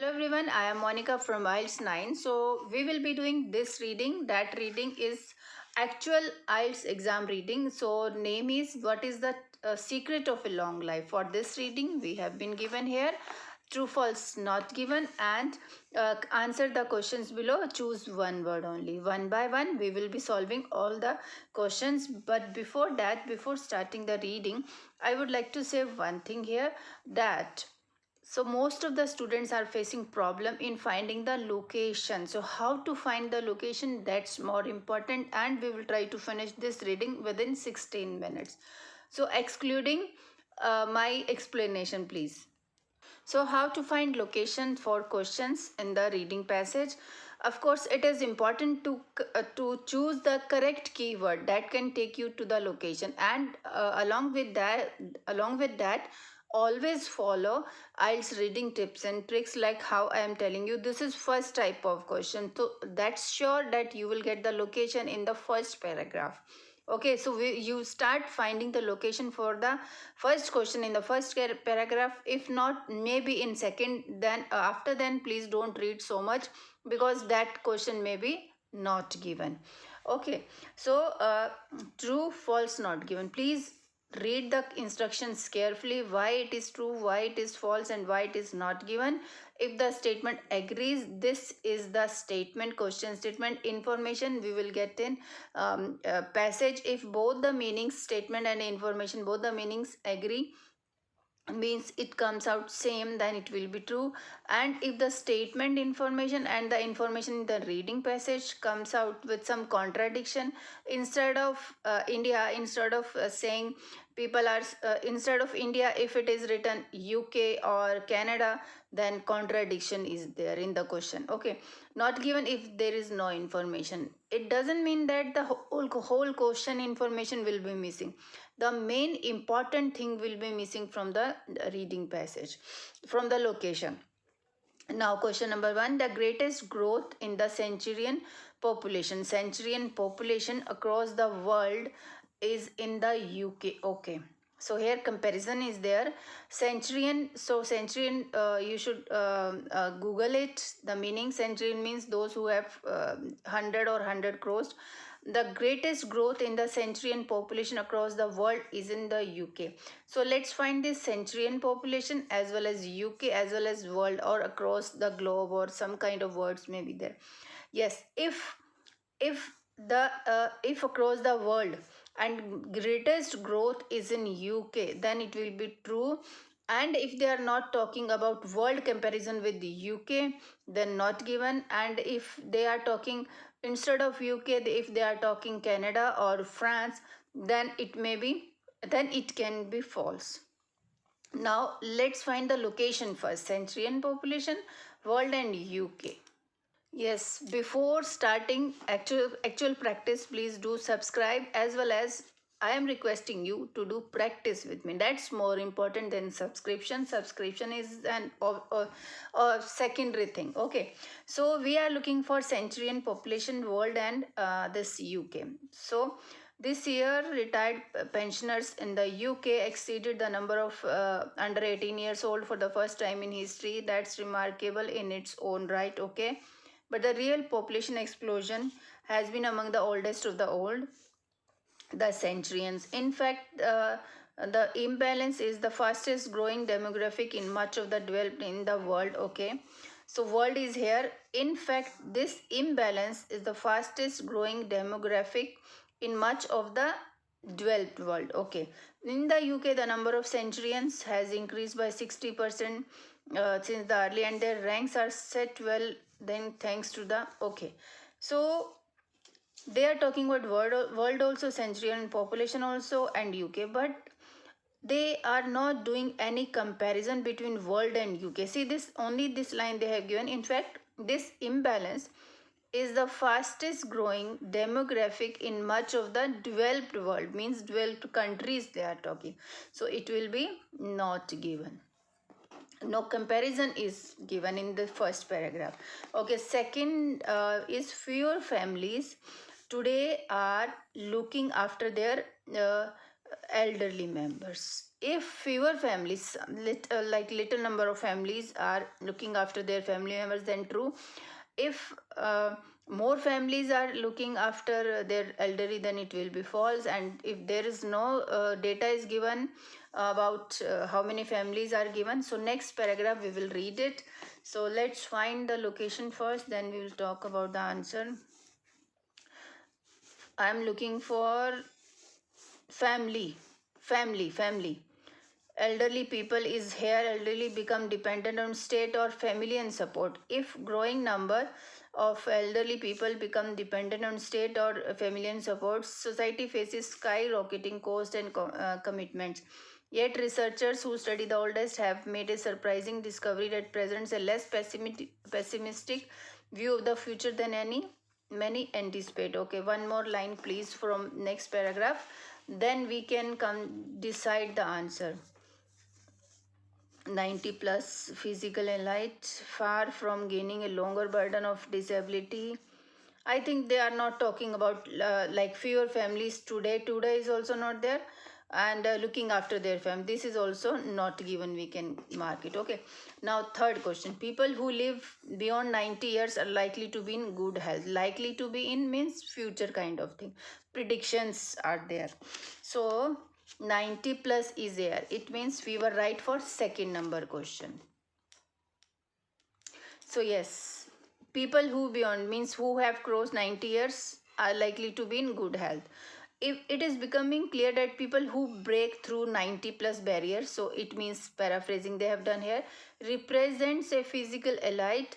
Hello everyone, I am Monica from IELTS 9. So we will be doing this reading. That reading is actual IELTS exam reading. So name is what is the secret of a long life. For this reading we have been given here true false not given and answer the questions below. Choose one word only. One by one we will be solving all the questions. But before that, before starting the reading, I would like to say one thing here, that so most of the students are facing problem in finding the location. So how to find the location, that's more important, and we will try to finish this reading within 16 minutes. So excluding my explanation please. So how to find location for questions in the reading passage. Of course, it is important to choose the correct keyword that can take you to the location, and along with that, always follow IELTS reading tips and tricks like how I am telling you. This is first type of question, so that's sure that you will get the location in the first paragraph. Okay, so you start finding the location for the first question in the first paragraph. If not, maybe in second, then after then please don't read so much, because that question may be not given. Okay, so true false not given, please read the instructions carefully, why it is true, why it is false, and why it is not given. If the statement agrees, this is the statement, question statement. Information we will get in passage. If both the meanings, statement and information, both the meanings agree, means it comes out same, then it will be true. And if the statement, information and the information in the reading passage comes out with some contradiction, instead of India, instead of saying people are instead of India, if it is written UK or Canada, then contradiction is there in the question. Okay, not given if there is no information. It doesn't mean that the whole question information will be missing. The main important thing will be missing from the reading passage, from the location. Now question number 1, the greatest growth in the centurion population. Centurion population across the world is in the UK. Okay, so here comparison is there. Centurion, so centurion, you should Google it. The meaning centurion means those who have 100 or 100 crores. The greatest growth in the centurion population across the world is in the UK. So let's find this centurion population as well as UK as well as world, or across the globe, or some kind of words may be there. Yes, if the if across the world and greatest growth is in UK, then it will be true. And if they are not talking about world comparison with the UK, then not given. And if they are talking instead of UK, if they are talking Canada or France, then it may be, then it can be false. Now let's find the location first. Centurion population, world and UK. Yes, before starting actual practice, please do subscribe, as well as I am requesting you to do practice with me. That's more important than subscription. Subscription is an secondary thing. Okay, so we are looking for centurion population, world and this UK. So this year, retired pensioners in the UK exceeded the number of under 18 years old for the first time in history. That's remarkable in its own right. Okay, but the real population explosion has been among the oldest of the old, the centurions. In fact, the imbalance is the fastest growing demographic in much of the developed in the world. Okay, so world is here. In fact, this imbalance is the fastest growing demographic in much of the developed world. Okay, in the UK, the number of centurions has increased by 60% since the early, and their ranks are set well then thanks to the, okay, so they are talking about world also, centurion population also, and UK, but they are not doing any comparison between world and UK. See, this only this line they have given. In fact, this imbalance is the fastest growing demographic in much of the developed world, means developed countries they are talking. So it will be not given. No comparison is given in the first paragraph. Okay, second is fewer families today are looking after their elderly members. If fewer families, like little number of families are looking after their family members, then true. If more families are looking after their elderly, then it will be false. And if there is no data is given about how many families are given, so next paragraph we will read it. So let's find the location first, then we will talk about the answer. I am looking for family. Elderly people is here. Elderly become dependent on state or family and support. If growing number of elderly people become dependent on state or family and support, society faces skyrocketing cost and commitments. Yet researchers who study the oldest have made a surprising discovery that presents a less pessimistic view of the future than many anticipate. Okay, one more line please from next paragraph, then we can come decide the answer. 90 plus physical elite, far from gaining a longer burden of disability. I think they are not talking about like fewer families today. Today is also not there, and looking after their family. This is also not given. We can mark it. Okay. Now third question: people who live beyond 90 years are likely to be in good health. Likely to be in means future kind of thing. Predictions are there. So 90 plus is there. It means we were right for second number question. So yes, people who beyond means who have crossed 90 years are likely to be in good health. If it is becoming clear that people who break through 90 plus barriers, so it means paraphrasing they have done here, represents a physical elite.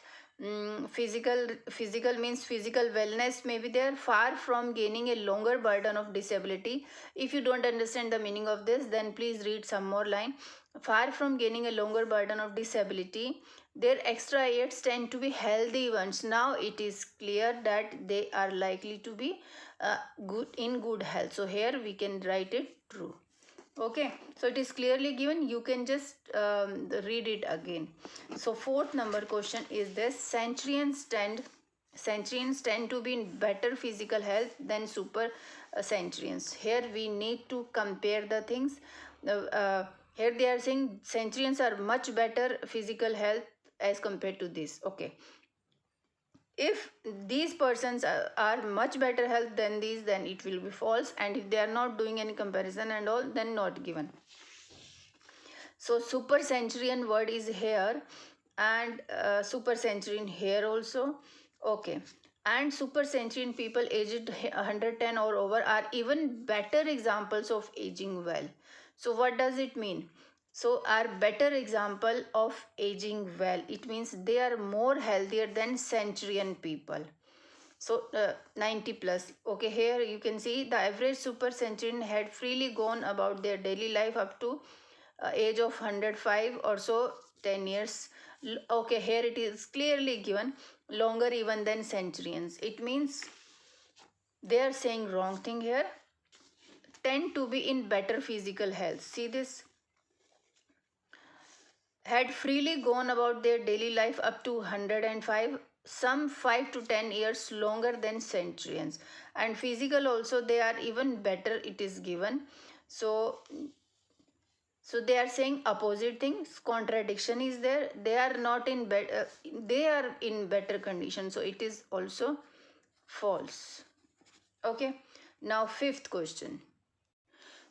Physical means physical wellness may be there, far from gaining a longer burden of disability. If you don't understand the meaning of this, then please read some more line. Far from gaining a longer burden of disability, their extra years tend to be healthy ones. Now it is clear that they are likely to be good health. So here we can write it true. Okay, so it is clearly given. You can just read it again. So fourth number question is this: centurions tend to be in better physical health than super centurions. Here we need to compare the things. Here they are saying centurions are much better physical health as compared to this. Okay, if these persons are much better health than these, then it will be false, and if they are not doing any comparison and all, then not given. So super centurion word is here, and super centurion here also. Okay, and super centurion people aged 110 or over are even better examples of aging well. So what does it mean? So are better example of aging well, it means they are more healthier than centurion people. So 90 plus. Okay, here you can see the average super centurion had freely gone about their daily life up to age of 105 or so, 10 years. Okay, here it is clearly given longer even than centurions. It means they are saying wrong thing here. Tend to be in better physical health. See this? Had freely gone about their daily life up to 105, some 5 to 10 years longer than centurions. And physical also they are even better, it is given. So they are saying opposite things, contradiction is there. They are not in better, they are in better condition, so it is also false. Okay, now fifth question.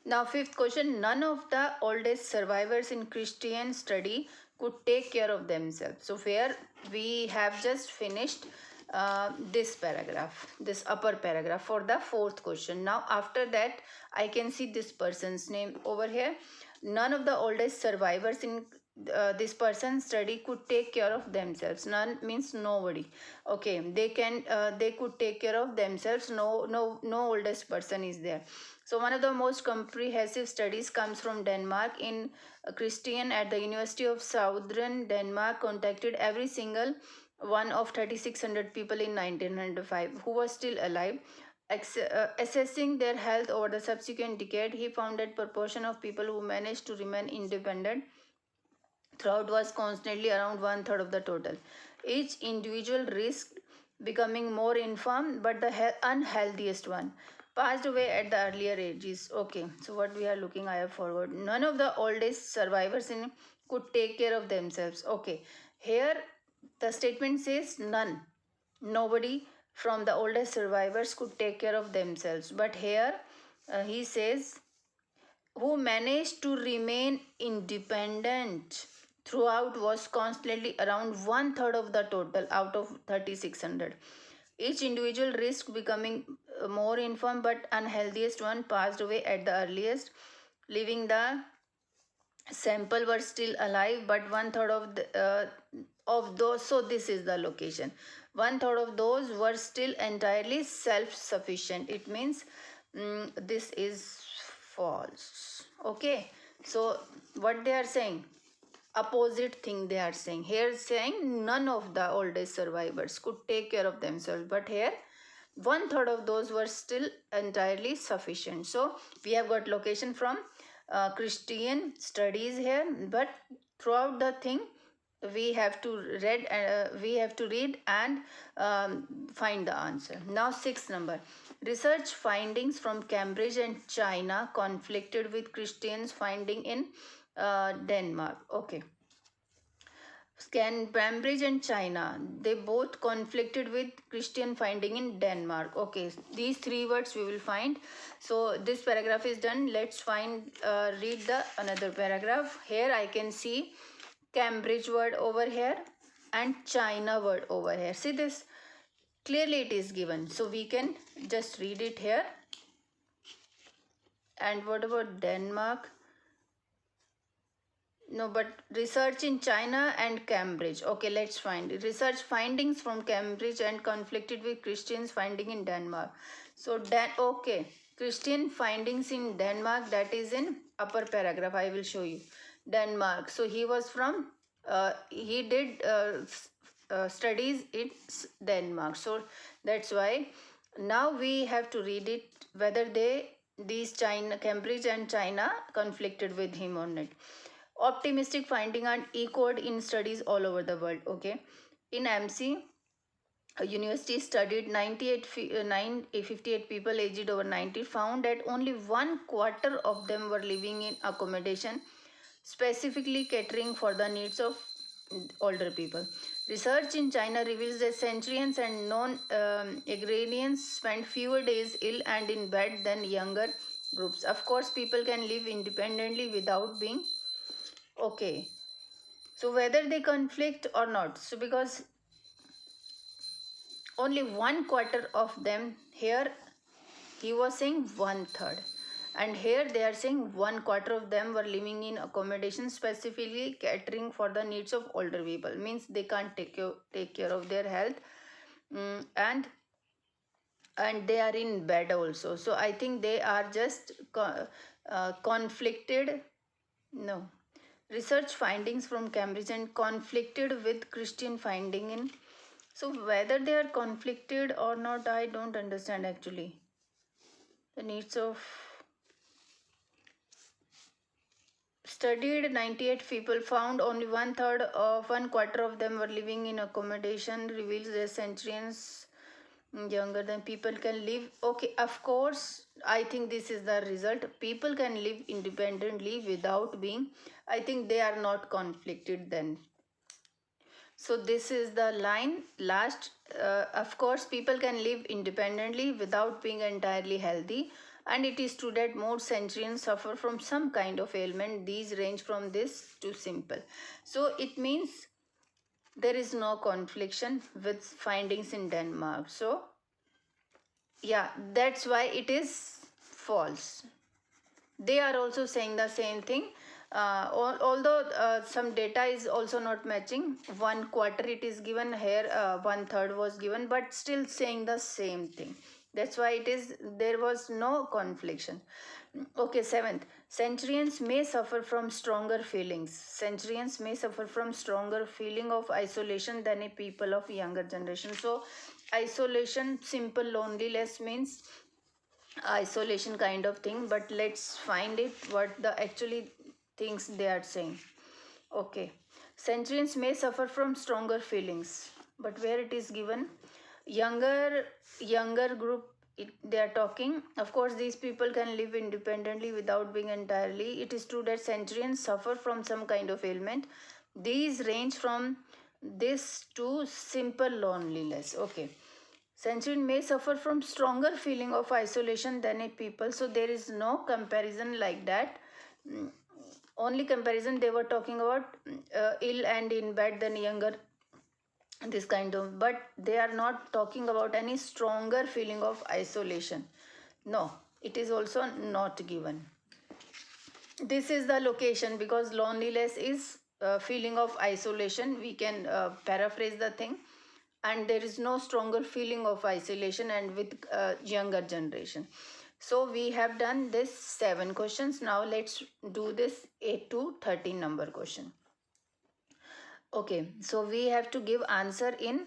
Now, fifth question: none of the oldest survivors in Christian study could take care of themselves. So, where we have just finished this paragraph, this upper paragraph for the fourth question. Now, after that, I can see this person's name over here. None of the oldest survivors in this person's study could take care of themselves. None means nobody. Okay, they could take care of themselves. No oldest person is there. So one of the most comprehensive studies comes from Denmark. In Christian at the University of Southern Denmark contacted every single one of 3,600 people in 1905 who was still alive. Assessing their health over the subsequent decade, he found that proportion of people who managed to remain independent throughout was constantly around 1/3 of the total. Each individual risked becoming more infirm, but the unhealthiest one. passed away at the earlier ages. Okay, so what we are looking, I have forward. None of the oldest survivors in could take care of themselves. Okay, here the statement says none. Nobody from the oldest survivors could take care of themselves. But here he says who managed to remain independent throughout was constantly around one third of the total out of 3600. Each individual risked becoming more infirm, but unhealthiest one passed away at the earliest, leaving the sample were still alive, but one third of those. So this is the location. One third of those were still entirely self-sufficient. It means this is false. Okay. So what they are saying? Opposite thing they are saying. Here saying none of the oldest survivors could take care of themselves, but here one third of those were still entirely sufficient. So we have got location from Christian studies here, but throughout the thing we have to read and find the answer. Now sixth number, research findings from Cambridge and China conflicted with Christians finding in Denmark. Okay, Cambridge and China, they both conflicted with Christian finding in Denmark. Okay, these three words we will find. So this paragraph is done. Let's read the another paragraph. Here I can see Cambridge word over here and China word over here. See this? Clearly it is given. So we can just read it here. And what about Denmark? No, but research in China and Cambridge. Okay, let's find it. Research findings from Cambridge and conflicted with Christians finding in Denmark. So okay, Christian findings in Denmark, that is in upper paragraph. I will show you. Denmark. So he was from, he did studies in Denmark. So that's why now we have to read it whether these Cambridge and China conflicted with him or not. Optimistic finding are echoed in studies all over the world. Okay, in MC, a university studied 58 people aged over 90, found that only one quarter of them were living in accommodation specifically catering for the needs of older people. Research in China reveals that centenarians and non-agrarians spend fewer days ill and in bed than younger groups. Of course, people can live independently without being okay. So whether they conflict or not. So because only one quarter of them, here he was saying one third. And here they are saying one quarter of them were living in accommodation specifically catering for the needs of older people. Means they can't take care of their health. And they are in bed also. So I think they are just conflicted. No. Research findings from Cambridge and conflicted with Christian finding in. So whether they are conflicted or not, I don't understand actually. The needs of studied 98 people, found only one quarter of them were living in accommodation, reveals that centenarians younger than people can live. Okay, of course, I think this is the result. People can live independently without being, I think they are not conflicted then. So this is the line last. Of course, people can live independently without being entirely healthy. And it is true that most centenarians suffer from some kind of ailment. These range from this to simple. So it means there is no confliction with findings in Denmark. So yeah, that's why it is false. They are also saying the same thing. Although some data is also not matching, one quarter it is given here, one third was given, but still saying the same thing. That's why there was no confliction. Okay, seventh, centenarians may suffer from stronger feelings. Centenarians may suffer from stronger feeling of isolation than a people of younger generation. So isolation, simple loneliness means isolation kind of thing, but let's find it what the actually things they are saying. Okay, centenarians may suffer from stronger feelings, but where it is given younger group they are talking, of course these people can live independently without being entirely. It is true that centurions suffer from some kind of ailment. These range from this to simple loneliness. Okay, centurion may suffer from stronger feeling of isolation than a people, so there is no comparison like that. Only comparison they were talking about ill and in bed than younger, this kind of, but they are not talking about any stronger feeling of isolation. No, it is also not given. This is the location, because loneliness is a feeling of isolation. We can paraphrase the thing, and there is no stronger feeling of isolation and with younger generation. So we have done this 7 questions. Now let's do this 8 to 13 number question. Okay, so we have to give answer in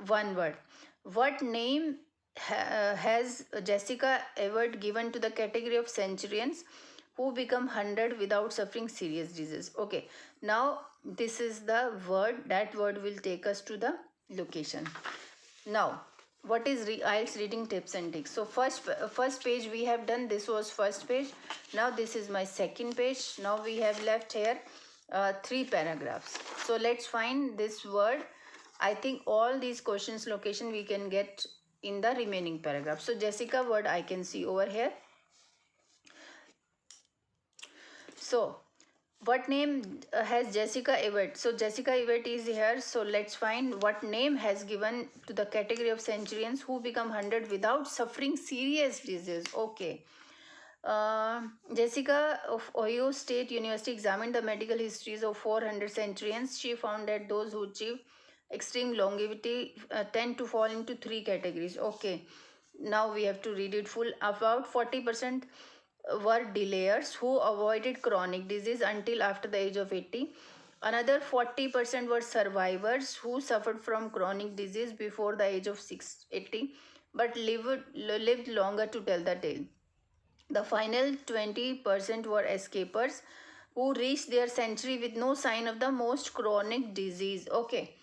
one word. What name has Jessica Everett given to the category of centurions who become 100 without suffering serious disease? Okay, now this is the word. That word will take us to the location. Now, what is IELTS reading tips and tricks? So first page we have done. This was first page. Now this is my second page. Now we have left here 3 paragraphs. So let's find this word. I think all these questions location we can get in the remaining paragraph. So Jessica word I can see over here. So what name has Jessica Everett? So Jessica Everett is here. So let's find what name has given to the category of centurions who become 100 without suffering serious disease. Okay. Jessica of Ohio State University examined the medical histories of 400 centurions. She found that those who achieve extreme longevity tend to fall into 3 categories. Okay, now we have to read it full. About 40% were delayers who avoided chronic disease until after the age of 80. Another 40% were survivors who suffered from chronic disease before the age of 80 but lived longer to tell the tale. The final 20% were escapers who reached their century with no sign of the most chronic disease. Okay.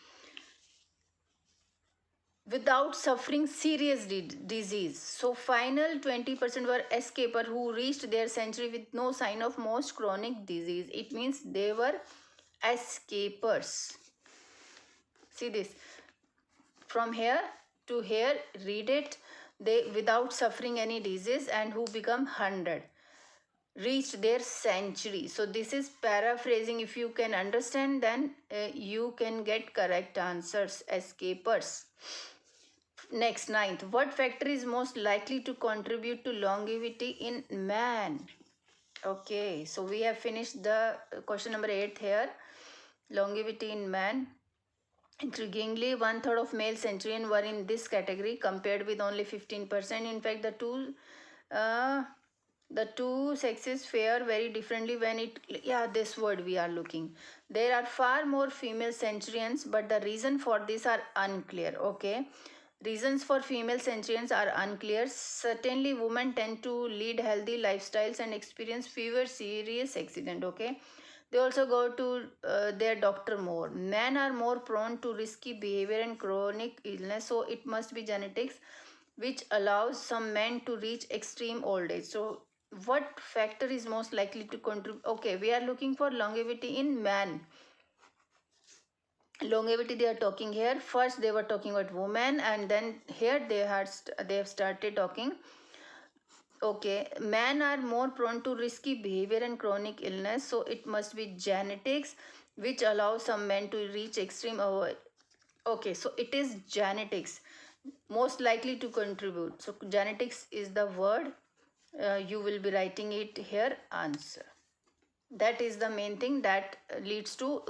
Without suffering serious disease. So final 20% were escaper who reached their century with no sign of most chronic disease. It means they were escapers. See this. From here to here, read it. They without suffering any disease and who become 100. Reached their century. So this is paraphrasing. If you can understand, then you can get correct answers. Escapers. Next, 9th. What factor is most likely to contribute to longevity in man? Okay, so we have finished the question number 8 here. Longevity in man. Intriguingly, 1/3 of male centurion were in this category compared with only 15%. In fact, the two sexes fare very differently when this word we are looking. There are far more female centurions, but the reason for this are unclear. Okay, reasons for female centurions are unclear. Certainly women tend to lead healthy lifestyles and experience fewer serious accidents. Okay, they also go to their doctor more. Men are more prone to risky behavior and chronic illness, so it must be genetics, which allows some men to reach extreme old age. So what factor is most likely to contribute? Okay, we are looking for longevity in man. Longevity they are talking here. First they were talking about women, and then here they have started talking. Okay, men are more prone to risky behavior and chronic illness, so it must be genetics, which allows some men to reach extreme over. Okay, so it is genetics most likely to contribute. So genetics is the word. You will be writing it here. Answer. That is the main thing that leads to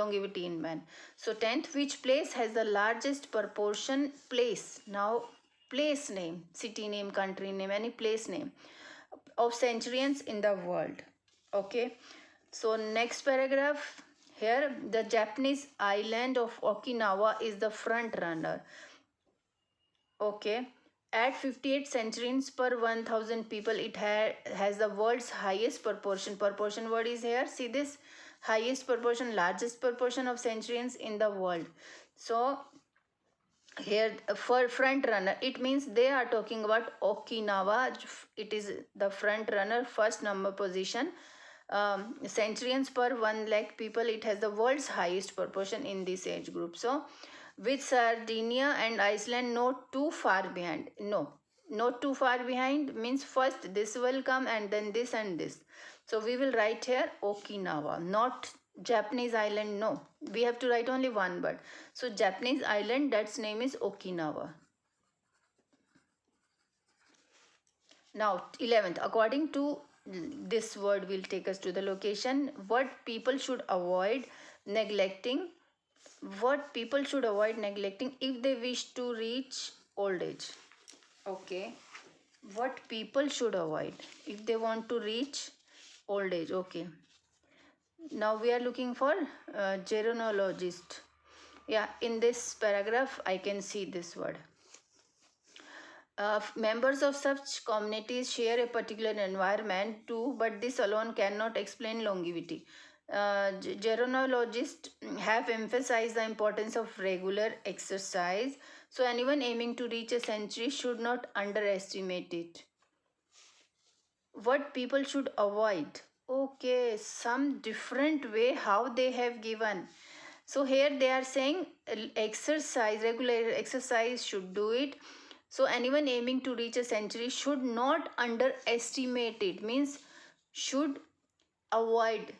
longevity in man. So 10th, which place has the largest proportion? Place. Now place name, city name, country name, any place name of centurions in the world. Okay, so next paragraph here, the Japanese island of Okinawa is the front runner. Okay, at 58 centurions per 1000 people, it has the world's highest proportion. Proportion word is here. See this, highest proportion, largest proportion of centurions in the world. So Here for front runner, it means they are talking about Okinawa. It is the front runner, first number position. Centurions per 1 lakh people, it has the world's highest proportion in this age group. So with Sardinia and Iceland not too far behind. No, not too far behind means first this will come and then this and this. So we will write here Okinawa, not Japanese island. No, we have to write only one word. So Japanese island, that's name is Okinawa. Now 11th, according to this word will take us to the location. What people should avoid neglecting. What people should avoid neglecting if they wish to reach old age. Okay. What people should avoid if they want to reach old age. Okay. Now we are looking for geronologist. Yeah, in this paragraph I can see this word. Members of such communities share a particular environment too, but this alone cannot explain longevity. Gerontologists have emphasized the importance of regular exercise, so anyone aiming to reach a century should not underestimate it. What people should avoid. Okay, some different way how they have given. So here they are saying exercise, regular exercise should do it. So anyone aiming to reach a century should not underestimate it, means should avoid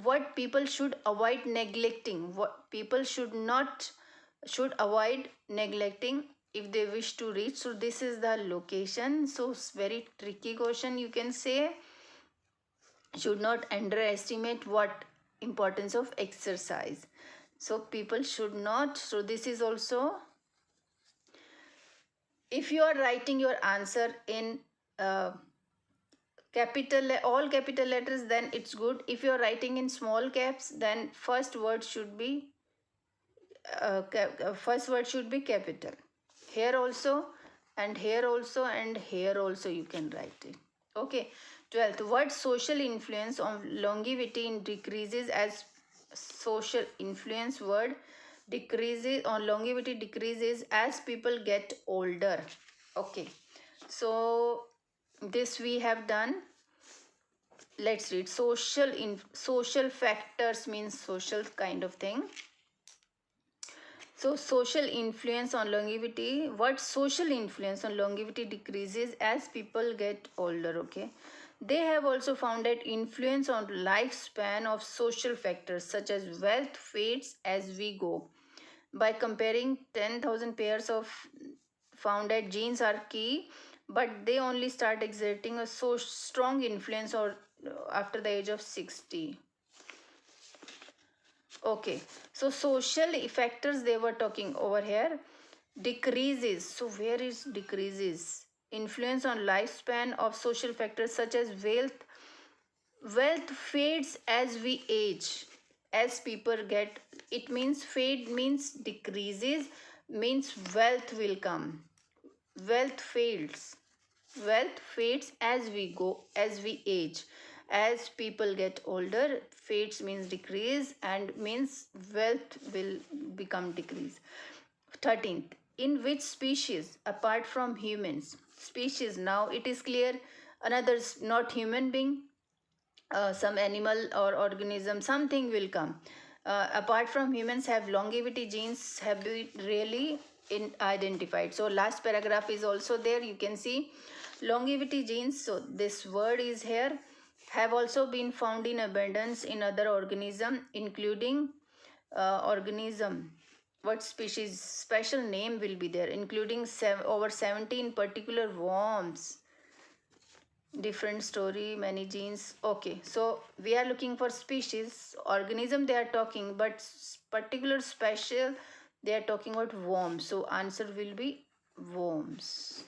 what people should avoid neglecting, what people should avoid neglecting if they wish to reach. So this is the location. So it's very tricky question, you can say. Should not underestimate what importance of exercise. So people should not. So this is also, if you are writing your answer in all capital letters, then it's good. If you are writing in small caps, then first word should be capital. Here also, and here also, and here also you can write it. Okay. 12th, what social influence on longevity decreases as social influence word decreases on longevity decreases as people get older. Okay, so this we have done. Let's read social factors means social kind of thing. So social influence on longevity, what social influence on longevity decreases as people get older. Okay, they have also found that influence on lifespan of social factors such as wealth fades as we go. By comparing 10,000 pairs of found that genes are key, but they only start exerting a so strong influence or after the age of 60. Okay, so social factors they were talking over here. Decreases. So where is decreases? Influence on lifespan of social factors such as wealth. Wealth fades as we age. As people get, it means fade means decreases, means wealth will come. Wealth fades. Wealth fades as we go, as we age. As people get older, fades means decrease and means wealth will become decrease. 13th, in which species apart from humans, species, now it is clear, another not human being, some animal or organism, something will come. Apart from humans have longevity genes have been really identified. So last paragraph is also there, you can see longevity genes. So this word is here, have also been found in abundance in other organism, including organism, what species, special name will be there, including over 17 particular worms. Different story, many genes. Okay, so we are looking for species, organism they are talking, but particular special they are talking about worms. So answer will be worms.